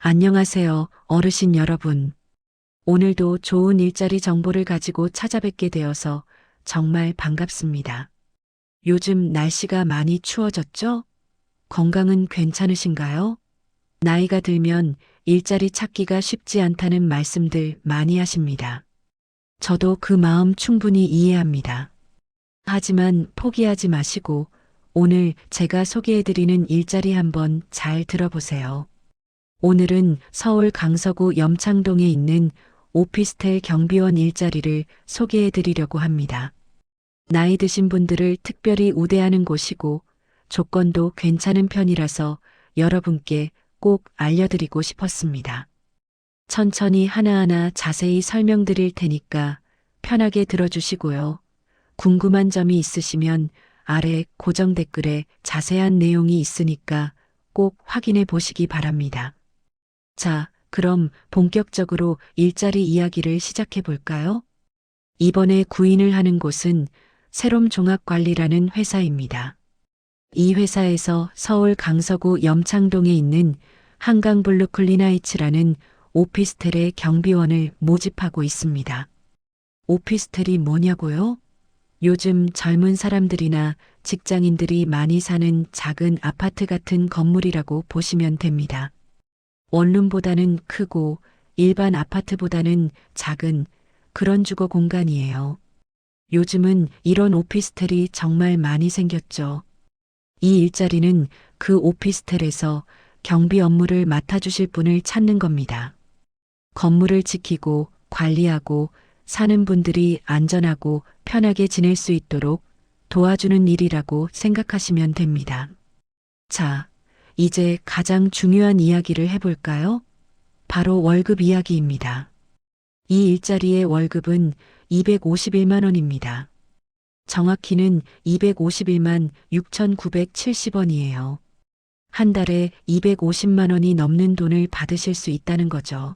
안녕하세요, 어르신 여러분. 오늘도 좋은 일자리 정보를 가지고 찾아뵙게 되어서 정말 반갑습니다. 요즘 날씨가 많이 추워졌죠? 건강은 괜찮으신가요? 나이가 들면 일자리 찾기가 쉽지 않다는 말씀들 많이 하십니다. 저도 그 마음 충분히 이해합니다. 하지만 포기하지 마시고 오늘 제가 소개해드리는 일자리 한번 잘 들어보세요. 오늘은 서울 강서구 염창동에 있는 오피스텔 경비원 일자리를 소개해 드리려고 합니다. 나이 드신 분들을 특별히 우대하는 곳이고 조건도 괜찮은 편이라서 여러분께 꼭 알려드리고 싶었습니다. 천천히 하나하나 자세히 설명드릴 테니까 편하게 들어주시고요. 궁금한 점이 있으시면 아래 고정 댓글에 자세한 내용이 있으니까 꼭 확인해 보시기 바랍니다. 자, 그럼 본격적으로 일자리 이야기를 시작해 볼까요? 이번에 구인을 하는 곳은 새롬종합관리라는 회사입니다. 이 회사에서 서울 강서구 염창동에 있는 한강블루클린하이츠라는 오피스텔의 경비원을 모집하고 있습니다. 오피스텔이 뭐냐고요? 요즘 젊은 사람들이나 직장인들이 많이 사는 작은 아파트 같은 건물이라고 보시면 됩니다. 원룸보다는 크고 일반 아파트보다는 작은 그런 주거 공간이에요. 요즘은 이런 오피스텔이 정말 많이 생겼죠. 이 일자리는 그 오피스텔에서 경비 업무를 맡아주실 분을 찾는 겁니다. 건물을 지키고 관리하고 사는 분들이 안전하고 편하게 지낼 수 있도록 도와주는 일이라고 생각하시면 됩니다. 자, 이제 가장 중요한 이야기를 해볼까요? 바로 월급 이야기입니다. 이 일자리의 월급은 251만 원입니다. 정확히는 251만 6,970원이에요. 한 달에 250만 원이 넘는 돈을 받으실 수 있다는 거죠.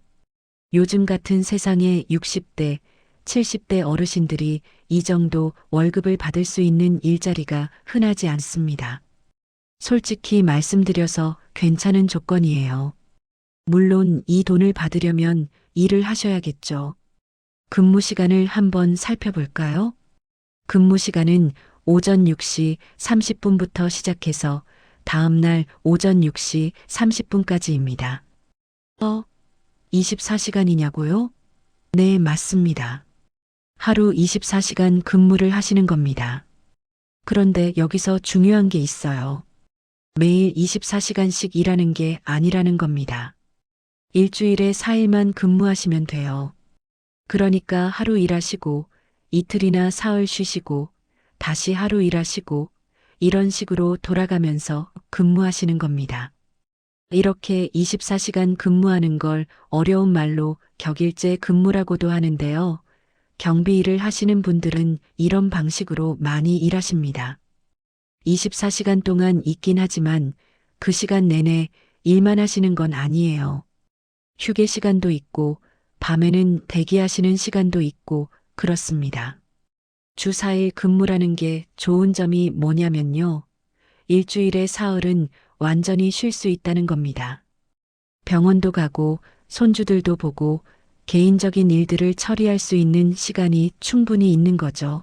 요즘 같은 세상에 60대, 70대 어르신들이 이 정도 월급을 받을 수 있는 일자리가 흔하지 않습니다. 솔직히 말씀드려서 괜찮은 조건이에요. 물론 이 돈을 받으려면 일을 하셔야겠죠. 근무 시간을 한번 살펴볼까요? 근무 시간은 오전 6시 30분부터 시작해서 다음날 오전 6시 30분까지입니다. 24시간이냐고요? 네, 맞습니다. 하루 24시간 근무를 하시는 겁니다. 그런데 여기서 중요한 게 있어요. 매일 24시간씩 일하는 게 아니라는 겁니다. 일주일에 4일만 근무하시면 돼요. 그러니까 하루 일하시고 이틀이나 사흘 쉬시고 다시 하루 일하시고 이런 식으로 돌아가면서 근무하시는 겁니다. 이렇게 24시간 근무하는 걸 어려운 말로 격일제 근무라고도 하는데요. 경비 일을 하시는 분들은 이런 방식으로 많이 일하십니다. 24시간 동안 있긴 하지만 그 시간 내내 일만 하시는 건 아니에요. 휴게 시간도 있고 밤에는 대기하시는 시간도 있고 그렇습니다. 주 4일 근무라는 게 좋은 점이 뭐냐면요. 일주일에 사흘은 완전히 쉴 수 있다는 겁니다. 병원도 가고 손주들도 보고 개인적인 일들을 처리할 수 있는 시간이 충분히 있는 거죠.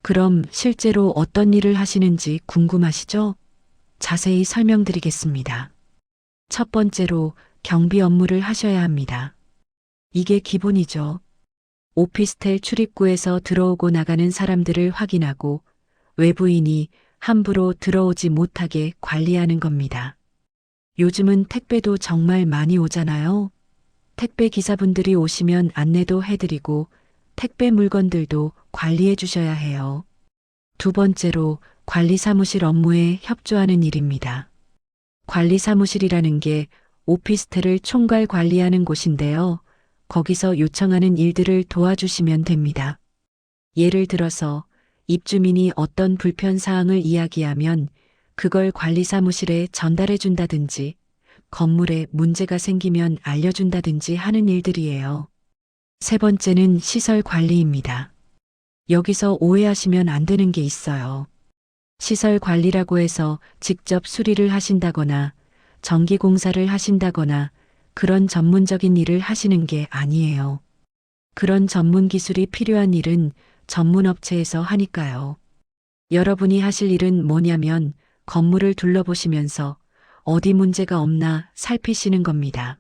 그럼 실제로 어떤 일을 하시는지 궁금하시죠? 자세히 설명드리겠습니다. 첫 번째로 경비 업무를 하셔야 합니다. 이게 기본이죠. 오피스텔 출입구에서 들어오고 나가는 사람들을 확인하고 외부인이 함부로 들어오지 못하게 관리하는 겁니다. 요즘은 택배도 정말 많이 오잖아요. 택배 기사분들이 오시면 안내도 해드리고 택배 물건들도 관리해 주셔야 해요. 두 번째로 관리사무실 업무에 협조하는 일입니다. 관리사무실이라는 게 오피스텔을 총괄 관리하는 곳인데요. 거기서 요청하는 일들을 도와주시면 됩니다. 예를 들어서 입주민이 어떤 불편사항을 이야기하면 그걸 관리사무실에 전달해 준다든지 건물에 문제가 생기면 알려준다든지 하는 일들이에요. 세 번째는 시설 관리입니다. 여기서 오해하시면 안 되는 게 있어요. 시설 관리라고 해서 직접 수리를 하신다거나 전기 공사를 하신다거나 그런 전문적인 일을 하시는 게 아니에요. 그런 전문 기술이 필요한 일은 전문 업체에서 하니까요. 여러분이 하실 일은 뭐냐면 건물을 둘러보시면서 어디 문제가 없나 살피시는 겁니다.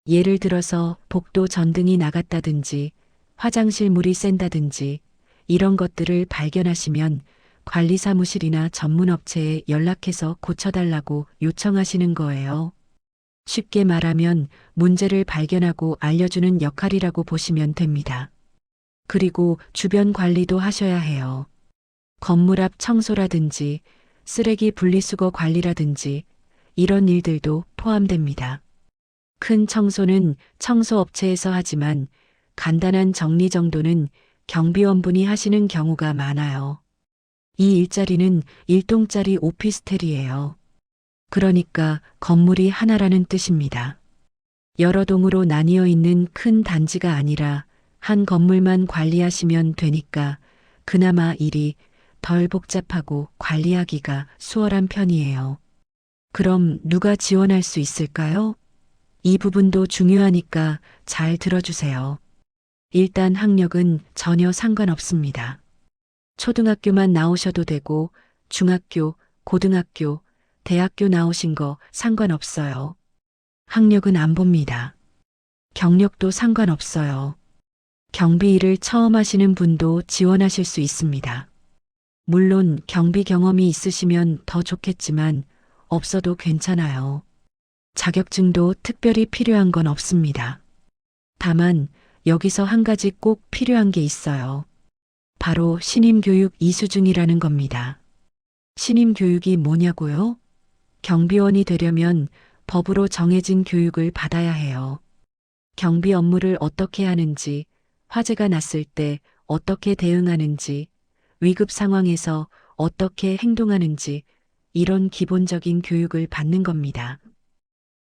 예를 들어서 복도 전등이 나갔다든지 화장실 물이 샌다든지 이런 것들을 발견하시면 관리사무실이나 전문업체에 연락해서 고쳐달라고 요청하시는 거예요. 쉽게 말하면 문제를 발견하고 알려주는 역할이라고 보시면 됩니다. 그리고 주변 관리도 하셔야 해요. 건물 앞 청소라든지 쓰레기 분리수거 관리라든지 이런 일들도 포함됩니다. 큰 청소는 청소업체에서 하지만 간단한 정리 정도는 경비원분이 하시는 경우가 많아요. 이 일자리는 1동짜리 오피스텔이에요. 그러니까 건물이 하나라는 뜻입니다. 여러 동으로 나뉘어 있는 큰 단지가 아니라 한 건물만 관리하시면 되니까 그나마 일이 덜 복잡하고 관리하기가 수월한 편이에요. 그럼 누가 지원할 수 있을까요? 이 부분도 중요하니까 잘 들어주세요. 일단 학력은 전혀 상관없습니다. 초등학교만 나오셔도 되고 중학교, 고등학교, 대학교 나오신 거 상관없어요. 학력은 안 봅니다. 경력도 상관없어요. 경비 일을 처음 하시는 분도 지원하실 수 있습니다. 물론 경비 경험이 있으시면 더 좋겠지만 없어도 괜찮아요. 자격증도 특별히 필요한 건 없습니다. 다만 여기서 한 가지 꼭 필요한 게 있어요. 바로 신임교육 이수중이라는 겁니다. 신임교육이 뭐냐고요? 경비원이 되려면 법으로 정해진 교육을 받아야 해요. 경비 업무를 어떻게 하는지, 화재가 났을 때 어떻게 대응하는지, 위급 상황에서 어떻게 행동하는지 이런 기본적인 교육을 받는 겁니다.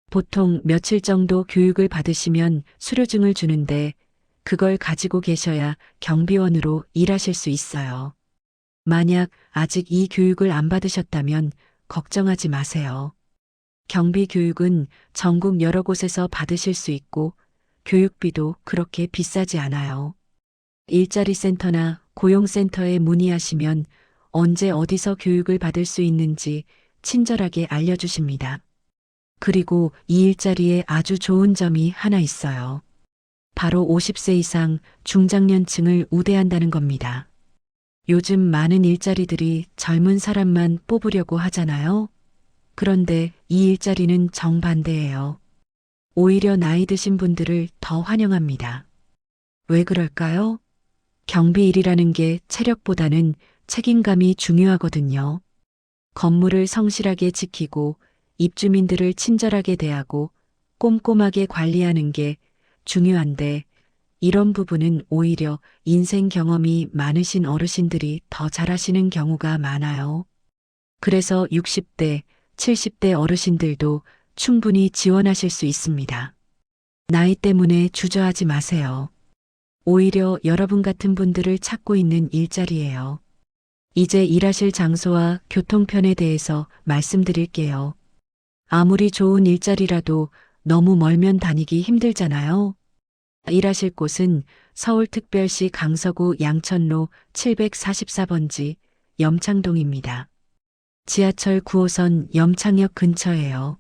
보통 며칠 정도 교육을 받으시면 수료증을 주는데 그걸 가지고 계셔야 경비원으로 일하실 수 있어요. 만약 아직 이 교육을 안 받으셨다면 걱정하지 마세요. 경비 교육은 전국 여러 곳에서 받으실 수 있고 교육비도 그렇게 비싸지 않아요. 일자리 센터나 고용센터에 문의하시면 언제 어디서 교육을 받을 수 있는지 친절하게 알려주십니다. 그리고 이 일자리에 아주 좋은 점이 하나 있어요. 바로 50세 이상 중장년층을 우대한다는 겁니다. 요즘 많은 일자리들이 젊은 사람만 뽑으려고 하잖아요. 그런데 이 일자리는 정반대예요. 오히려 나이 드신 분들을 더 환영합니다. 왜 그럴까요? 경비 일이라는 게 체력보다는 책임감이 중요하거든요. 건물을 성실하게 지키고 입주민들을 친절하게 대하고 꼼꼼하게 관리하는 게 중요한데 이런 부분은 오히려 인생 경험이 많으신 어르신들이 더 잘하시는 경우가 많아요. 그래서 60대, 70대 어르신들도 충분히 지원하실 수 있습니다. 나이 때문에 주저하지 마세요. 오히려 여러분 같은 분들을 찾고 있는 일자리예요. 이제 일하실 장소와 교통편에 대해서 말씀드릴게요. 아무리 좋은 일자리라도 너무 멀면 다니기 힘들잖아요. 일하실 곳은 서울특별시 강서구 양천로 744번지 염창동입니다. 지하철 9호선 염창역 근처예요.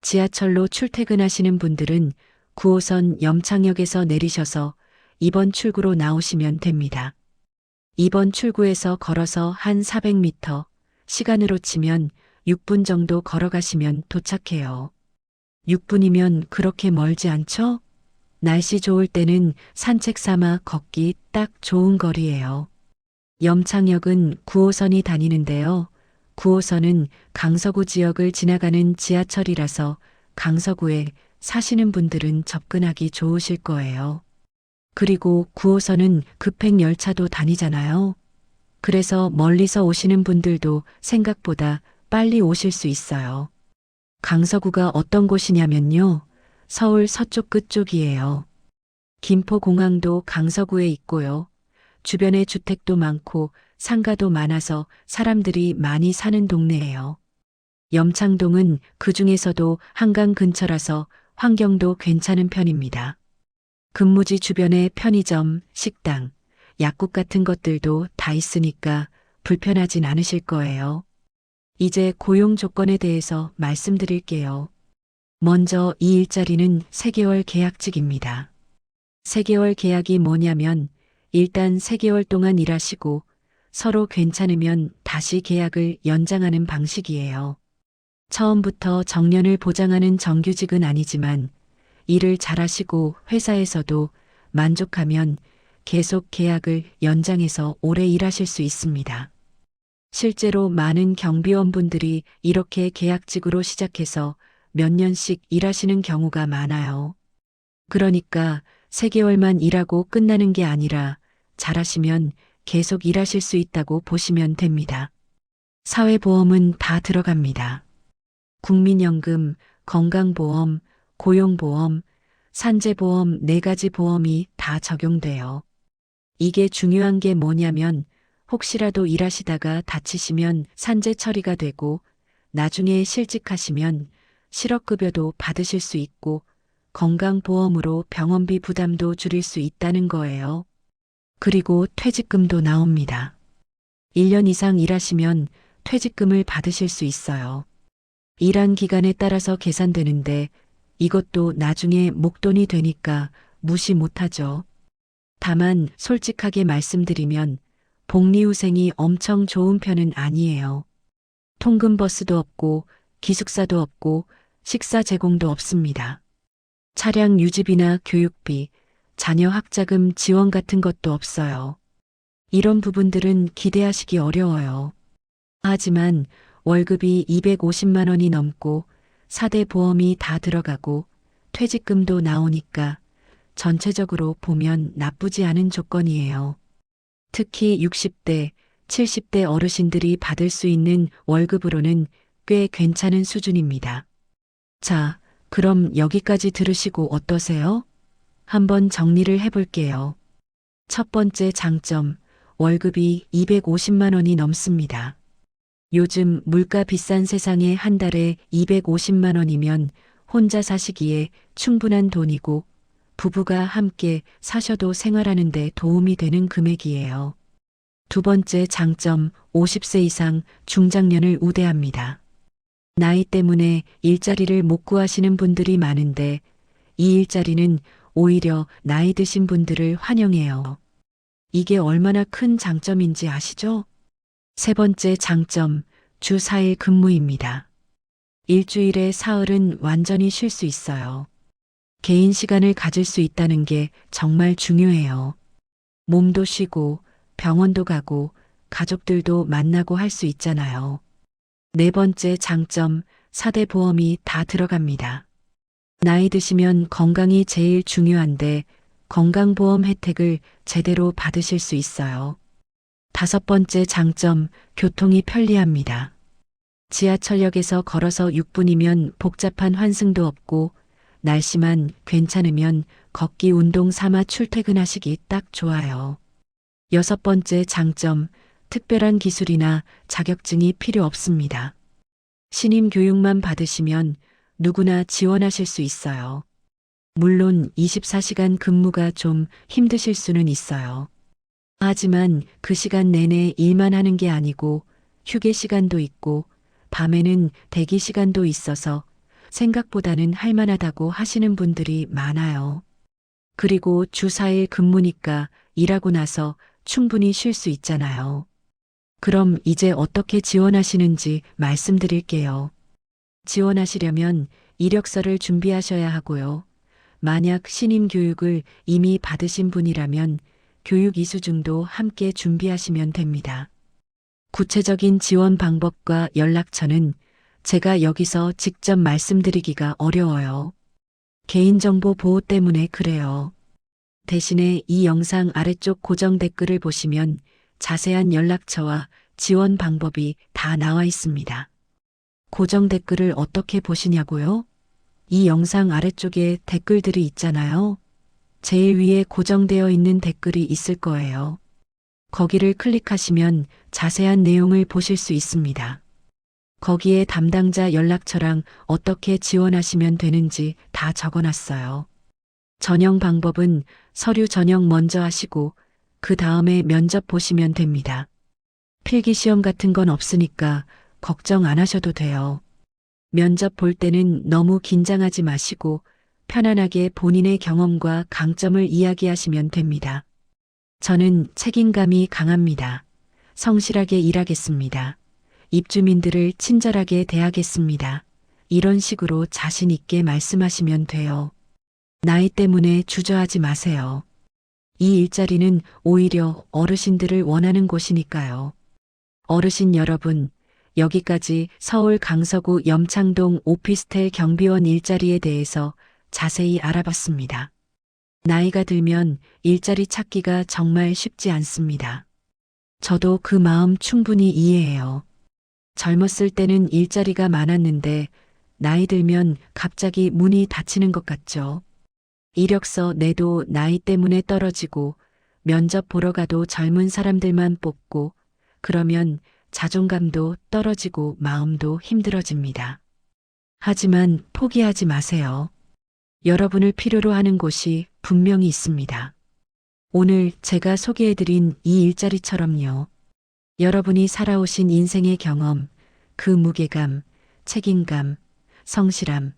지하철로 출퇴근하시는 분들은 9호선 염창역에서 내리셔서 2번 출구로 나오시면 됩니다. 2번 출구에서 걸어서 한 400m, 시간으로 치면 6분 정도 걸어가시면 도착해요. 6분이면 그렇게 멀지 않죠? 날씨 좋을 때는 산책 삼아 걷기 딱 좋은 거리예요. 염창역은 9호선이 다니는데요. 9호선은 강서구 지역을 지나가는 지하철이라서 강서구에 사시는 분들은 접근하기 좋으실 거예요. 그리고 9호선은 급행 열차도 다니잖아요. 그래서 멀리서 오시는 분들도 생각보다 빨리 오실 수 있어요. 강서구가 어떤 곳이냐면요. 서울 서쪽 끝쪽이에요. 김포공항도 강서구에 있고요. 주변에 주택도 많고 상가도 많아서 사람들이 많이 사는 동네예요. 염창동은 그 중에서도 한강 근처라서 환경도 괜찮은 편입니다. 근무지 주변에 편의점, 식당, 약국 같은 것들도 다 있으니까 불편하진 않으실 거예요. 이제 고용 조건에 대해서 말씀드릴게요. 먼저 이 일자리는 3개월 계약직입니다. 3개월 계약이 뭐냐면 일단 3개월 동안 일하시고 서로 괜찮으면 다시 계약을 연장하는 방식이에요. 처음부터 정년을 보장하는 정규직은 아니지만 일을 잘하시고 회사에서도 만족하면 계속 계약을 연장해서 오래 일하실 수 있습니다. 실제로 많은 경비원분들이 이렇게 계약직으로 시작해서 몇 년씩 일하시는 경우가 많아요. 그러니까 3개월만 일하고 끝나는 게 아니라 잘하시면 계속 일하실 수 있다고 보시면 됩니다. 사회보험은 다 들어갑니다. 국민연금, 건강보험, 고용보험, 산재보험 4가지 보험이 다 적용돼요. 이게 중요한 게 뭐냐면 혹시라도 일하시다가 다치시면 산재 처리가 되고 나중에 실직하시면 실업급여도 받으실 수 있고 건강보험으로 병원비 부담도 줄일 수 있다는 거예요. 그리고 퇴직금도 나옵니다. 1년 이상 일하시면 퇴직금을 받으실 수 있어요. 일한 기간에 따라서 계산되는데 이것도 나중에 목돈이 되니까 무시 못하죠. 다만 솔직하게 말씀드리면 복리후생이 엄청 좋은 편은 아니에요. 통근버스도 없고 기숙사도 없고 식사 제공도 없습니다. 차량 유지비나 교육비, 자녀 학자금 지원 같은 것도 없어요. 이런 부분들은 기대하시기 어려워요. 하지만 월급이 250만 원이 넘고 4대 보험이 다 들어가고 퇴직금도 나오니까 전체적으로 보면 나쁘지 않은 조건이에요. 특히 60대, 70대 어르신들이 받을 수 있는 월급으로는 꽤 괜찮은 수준입니다. 자, 그럼 여기까지 들으시고 어떠세요? 한번 정리를 해볼게요. 첫 번째 장점, 월급이 250만 원이 넘습니다. 요즘 물가 비싼 세상에 한 달에 250만 원이면 혼자 사시기에 충분한 돈이고 부부가 함께 사셔도 생활하는 데 도움이 되는 금액이에요. 두 번째 장점, 50세 이상 중장년을 우대합니다. 나이 때문에 일자리를 못 구하시는 분들이 많은데 이 일자리는 오히려 나이 드신 분들을 환영해요. 이게 얼마나 큰 장점인지 아시죠? 세 번째 장점, 주 4일 근무입니다. 일주일에 사흘은 완전히 쉴 수 있어요. 개인 시간을 가질 수 있다는 게 정말 중요해요. 몸도 쉬고 병원도 가고 가족들도 만나고 할 수 있잖아요. 네 번째 장점, 4대 보험이 다 들어갑니다. 나이 드시면 건강이 제일 중요한데 건강보험 혜택을 제대로 받으실 수 있어요. 다섯 번째 장점, 교통이 편리합니다. 지하철역에서 걸어서 6분이면 복잡한 환승도 없고 날씨만 괜찮으면 걷기 운동 삼아 출퇴근하시기 딱 좋아요. 여섯 번째 장점, 특별한 기술이나 자격증이 필요 없습니다. 신임 교육만 받으시면 누구나 지원하실 수 있어요. 물론 24시간 근무가 좀 힘드실 수는 있어요. 하지만 그 시간 내내 일만 하는 게 아니고 휴게 시간도 있고 밤에는 대기 시간도 있어서 생각보다는 할만하다고 하시는 분들이 많아요. 그리고 주 4일 근무니까 일하고 나서 충분히 쉴 수 있잖아요. 그럼 이제 어떻게 지원하시는지 말씀드릴게요. 지원하시려면 이력서를 준비하셔야 하고요. 만약 신임 교육을 이미 받으신 분이라면 교육 이수증도 함께 준비하시면 됩니다. 구체적인 지원 방법과 연락처는 제가 여기서 직접 말씀드리기가 어려워요. 개인정보 보호 때문에 그래요. 대신에 이 영상 아래쪽 고정 댓글을 보시면 자세한 연락처와 지원 방법이 다 나와 있습니다. 고정 댓글을 어떻게 보시냐고요? 이 영상 아래쪽에 댓글들이 있잖아요. 제일 위에 고정되어 있는 댓글이 있을 거예요. 거기를 클릭하시면 자세한 내용을 보실 수 있습니다. 거기에 담당자 연락처랑 어떻게 지원하시면 되는지 다 적어놨어요. 전형 방법은 서류 전형 먼저 하시고 그 다음에 면접 보시면 됩니다. 필기시험 같은 건 없으니까 걱정 안 하셔도 돼요. 면접 볼 때는 너무 긴장하지 마시고 편안하게 본인의 경험과 강점을 이야기하시면 됩니다. 저는 책임감이 강합니다. 성실하게 일하겠습니다. 입주민들을 친절하게 대하겠습니다. 이런 식으로 자신 있게 말씀하시면 돼요. 나이 때문에 주저하지 마세요. 이 일자리는 오히려 어르신들을 원하는 곳이니까요. 어르신 여러분, 여기까지 서울 강서구 염창동 오피스텔 경비원 일자리에 대해서 자세히 알아봤습니다. 나이가 들면 일자리 찾기가 정말 쉽지 않습니다. 저도 그 마음 충분히 이해해요. 젊었을 때는 일자리가 많았는데 나이 들면 갑자기 문이 닫히는 것 같죠. 이력서 내도 나이 때문에 떨어지고 면접 보러 가도 젊은 사람들만 뽑고 그러면 자존감도 떨어지고 마음도 힘들어집니다. 하지만 포기하지 마세요. 여러분을 필요로 하는 곳이 분명히 있습니다. 오늘 제가 소개해드린 이 일자리처럼요. 여러분이 살아오신 인생의 경험, 그 무게감, 책임감, 성실함,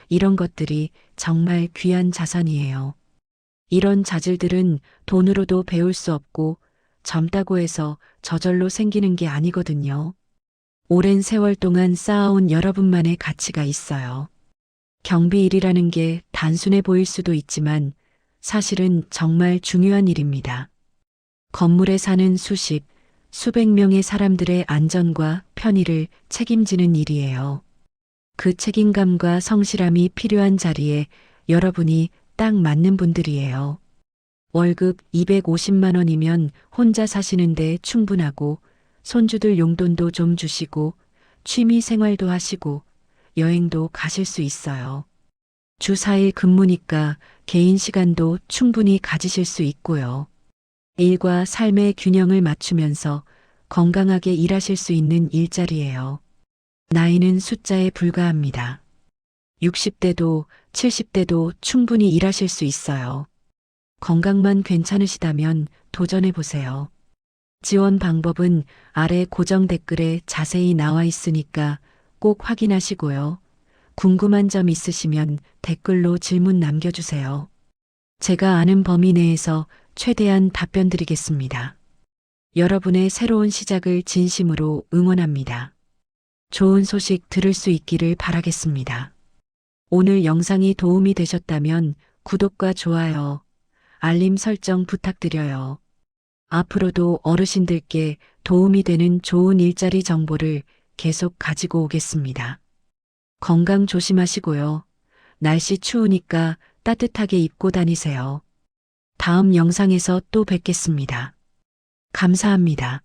이런 것들이 정말 귀한 자산이에요. 이런 자질들은 돈으로도 배울 수 없고 젊다고 해서 저절로 생기는 게 아니거든요. 오랜 세월 동안 쌓아온 여러분만의 가치가 있어요. 경비 일이라는 게 단순해 보일 수도 있지만 사실은 정말 중요한 일입니다. 건물에 사는 수십, 수백 명의 사람들의 안전과 편의를 책임지는 일이에요. 그 책임감과 성실함이 필요한 자리에 여러분이 딱 맞는 분들이에요. 월급 250만 원이면 혼자 사시는데 충분하고 손주들 용돈도 좀 주시고 취미 생활도 하시고 여행도 가실 수 있어요. 주 4일 근무니까 개인 시간도 충분히 가지실 수 있고요. 일과 삶의 균형을 맞추면서 건강하게 일하실 수 있는 일자리예요. 나이는 숫자에 불과합니다. 60대도 70대도 충분히 일하실 수 있어요. 건강만 괜찮으시다면 도전해 보세요. 지원 방법은 아래 고정 댓글에 자세히 나와 있으니까 꼭 확인하시고요. 궁금한 점 있으시면 댓글로 질문 남겨주세요. 제가 아는 범위 내에서 최대한 답변 드리겠습니다. 여러분의 새로운 시작을 진심으로 응원합니다. 좋은 소식 들을 수 있기를 바라겠습니다. 오늘 영상이 도움이 되셨다면 구독과 좋아요, 알림 설정 부탁드려요. 앞으로도 어르신들께 도움이 되는 좋은 일자리 정보를 계속 가지고 오겠습니다. 건강 조심하시고요. 날씨 추우니까 따뜻하게 입고 다니세요. 다음 영상에서 또 뵙겠습니다. 감사합니다.